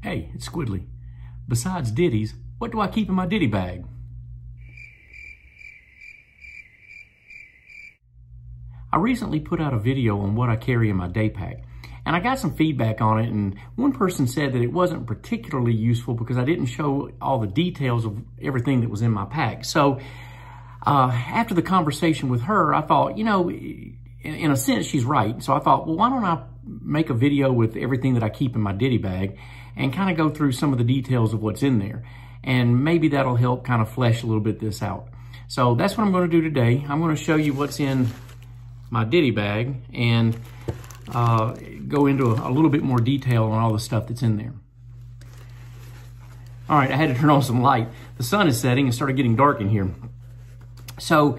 Hey, it's Squidly. Besides ditties, what do I keep in my ditty bag? I recently put out a video on what I carry in my day pack, and I got some feedback on it, and one person said that it wasn't particularly useful because I didn't show all the details of everything that was in my pack. So after the conversation with her, I thought, you know, in a sense, she's right. So I thought, well, why don't I make a video with everything that I keep in my ditty bag and kind of go through some of the details of what's in there. And maybe that'll help kind of flesh a little bit this out. So that's what I'm going to do today. I'm going to show you what's in my ditty bag and go into a little bit more detail on all the stuff that's in there. All right, I had to turn on some light. The sun is setting and started getting dark in here. So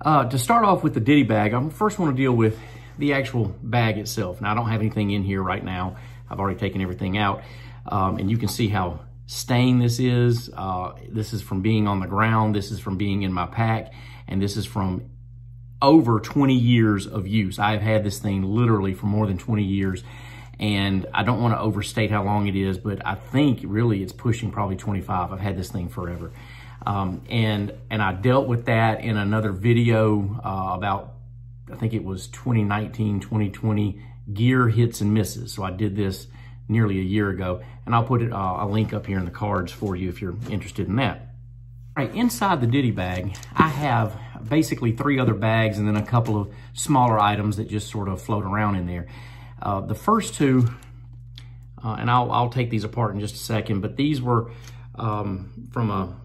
to start off with the ditty bag, I first want to deal with the actual bag itself. Now, I don't have anything in here right now. I've already taken everything out. And you can see how stained this is. This is from being on the ground. This is from being in my pack. And this is from over 20 years of use. I've had this thing literally for more than 20 years. And I don't want to overstate how long it is, but I think really it's pushing probably 25. I've had this thing forever. And I dealt with that in another video about, I think it was 2019, 2020 gear hits and misses. So I did this nearly a year ago, and I'll put a link up here in the cards for you if you're interested in that. All right, inside the ditty bag, I have basically 3 other bags and then a couple of smaller items that just sort of float around in there. The first 2, and I'll take these apart in just a second, but these were from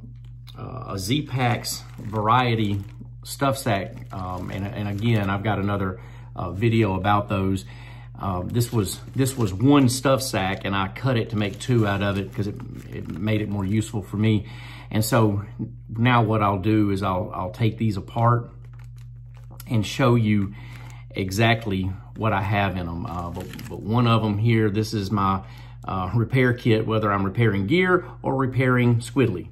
a Z-Packs variety stuff sack, and again, I've got another video about those. This was one stuff sack, and I cut it to make 2 out of it because it made it more useful for me. And so now what I'll do is I'll take these apart and show you exactly what I have in them. But one of them here, this is my repair kit, whether I'm repairing gear or repairing Squidly.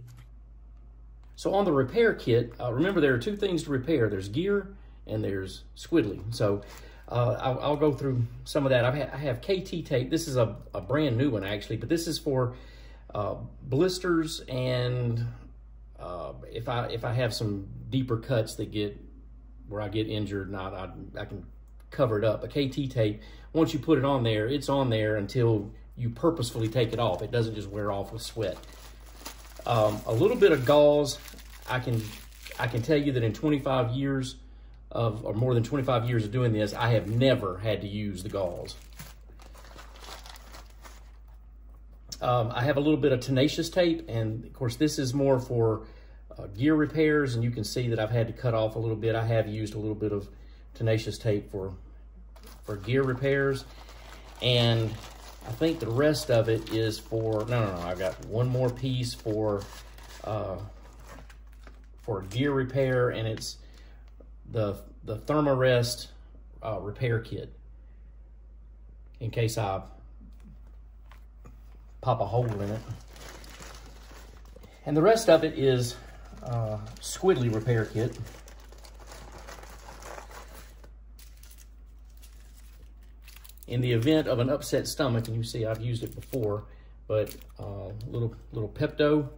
So on the repair kit, remember there are 2 things to repair. There's gear and there's Squidly. So I'll go through some of that. I have KT tape. This is a brand new one actually, but this is for blisters and if I have some deeper cuts that where I get injured, I can cover it up. A KT tape, once you put it on there, it's on there until you purposefully take it off. It doesn't just wear off with sweat. A little bit of gauze. I can tell you that in 25 years or more than 25 years of doing this, I have never had to use the gauze. I have a little bit of tenacious tape, and of course this is more for gear repairs, and you can see that I've had to cut off a little bit. I have used a little bit of tenacious tape for gear repairs, and I think the rest of it is for, no, I've got one more piece for gear repair, and it's the Thermarest repair kit in case I pop a hole in it. And the rest of it is Squidly repair kit. In the event of an upset stomach, and you see I've used it before, but little Pepto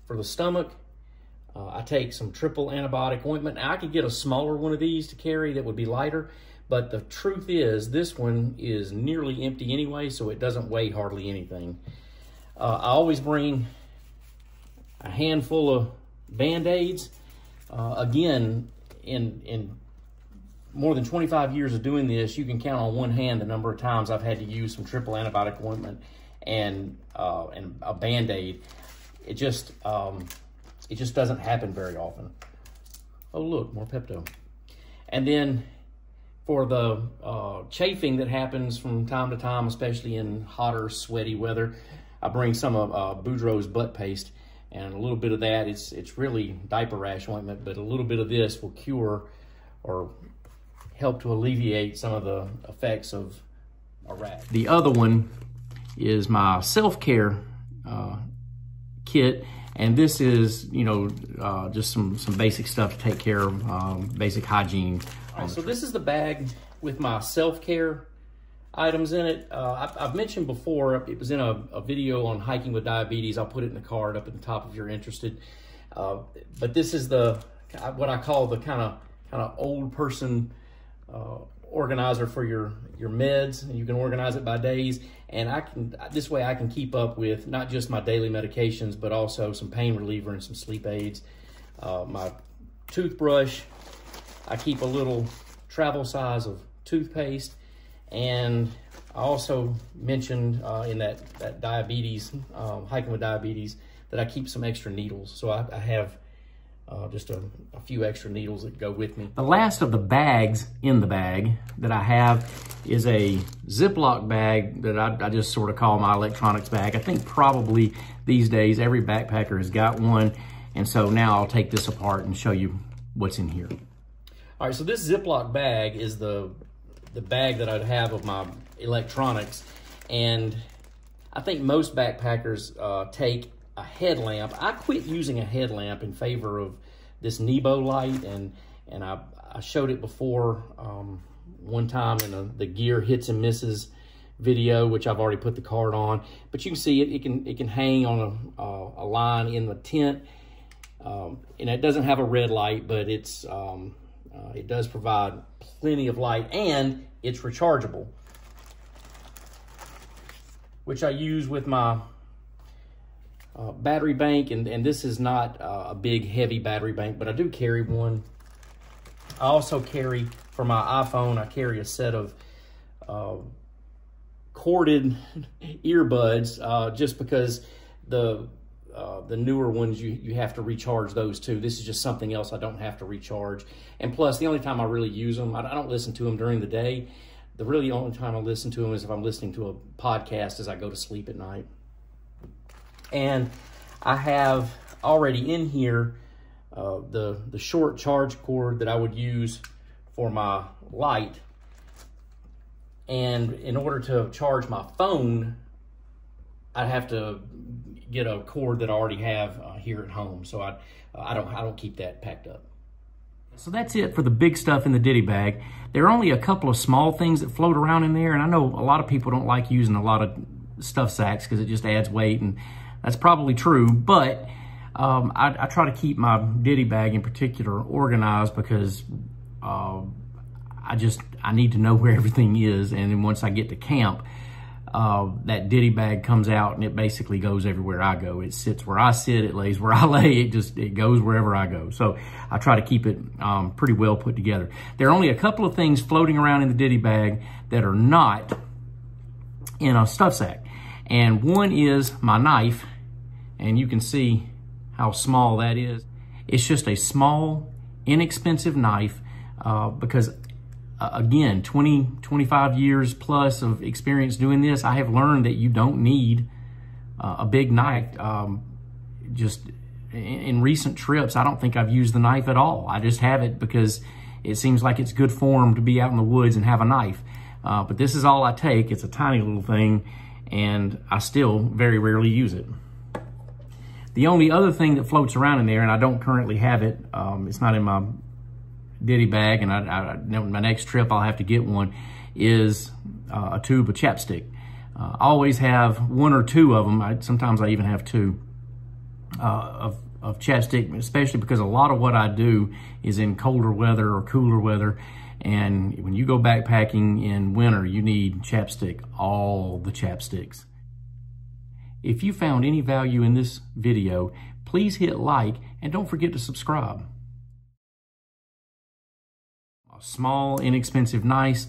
for the stomach. I take some triple antibiotic ointment. Now, I could get a smaller one of these to carry that would be lighter, but the truth is this one is nearly empty anyway, so it doesn't weigh hardly anything. I always bring a handful of Band-Aids. Again, in more than 25 years of doing this, you can count on one hand the number of times I've had to use some triple antibiotic ointment and a Band-Aid. It just doesn't happen very often. Oh, look, more Pepto. And then for the chafing that happens from time to time, especially in hotter, sweaty weather, I bring some of Boudreaux's butt paste, and a little bit of that. It's really diaper rash ointment, but a little bit of this will cure or help to alleviate some of the effects of a rash. The other one is my self-care kit, and this is, you know, just some basic stuff to take care of, basic hygiene. All right, so this is the bag with my self-care items in it. I've mentioned before, it was in a video on hiking with diabetes. I'll put it in the card up at the top if you're interested. But this is what I call the kind of old person organizer for your meds, and you can organize it by days. And this way I can keep up with not just my daily medications, but also some pain reliever and some sleep aids. My toothbrush, I keep a little travel size of toothpaste. And I also mentioned in that diabetes, hiking with diabetes, that I keep some extra needles. So I have just a few extra needles that go with me. The last of the bags in the bag that I have is a Ziploc bag that I just sort of call my electronics bag. I think probably these days every backpacker has got one. And so now I'll take this apart and show you what's in here. All right, so this Ziploc bag is the bag that I'd have of my electronics. And I think most backpackers take a headlamp. I quit using a headlamp in favor of this Nebo light, and I showed it before one time in the gear hits and misses video, which I've already put the card on. But you can see it can hang on a line in the tent, and it doesn't have a red light, but it does provide plenty of light, and it's rechargeable, which I use with my battery bank, and this is not a big heavy battery bank, but I do carry one. I also carry, for my iPhone, I carry a set of corded earbuds, just because the newer ones, you have to recharge those too. This is just something else I don't have to recharge. And plus, the only time I really use them, I don't listen to them during the day. The really only time I listen to them is if I'm listening to a podcast as I go to sleep at night. And I have already in here the short charge cord that I would use for my light. And in order to charge my phone, I'd have to get a cord that I already have here at home. So I don't keep that packed up. So that's it for the big stuff in the Ditty bag. There are only a couple of small things that float around in there, and I know a lot of people don't like using a lot of stuff sacks because it just adds weight, and that's probably true, but I try to keep my Ditty bag in particular organized because I need to know where everything is, and then once I get to camp, that Ditty bag comes out and it basically goes everywhere I go. It sits where I sit, it lays where I lay, it goes wherever I go. So I try to keep it pretty well put together. There are only a couple of things floating around in the Ditty bag that are not in a stuff sack. And one is my knife, and you can see how small that is. It's just a small, inexpensive knife because again, 25 years plus of experience doing this, I have learned that you don't need a big knife. Just in recent trips, I don't think I've used the knife at all. I just have it because it seems like it's good form to be out in the woods and have a knife. But this is all I take. It's a tiny little thing, and I still very rarely use it. The only other thing that floats around in there, and I don't currently have it, it's not in my Ditty bag, and my next trip I'll have to get one, is a tube of chapstick. I always have one or two of them. Sometimes I even have two of chapstick, especially because a lot of what I do is in colder weather or cooler weather. And when you go backpacking in winter, you need chapstick, all the chapsticks. If you found any value in this video, please hit like and don't forget to subscribe. A small, inexpensive, nice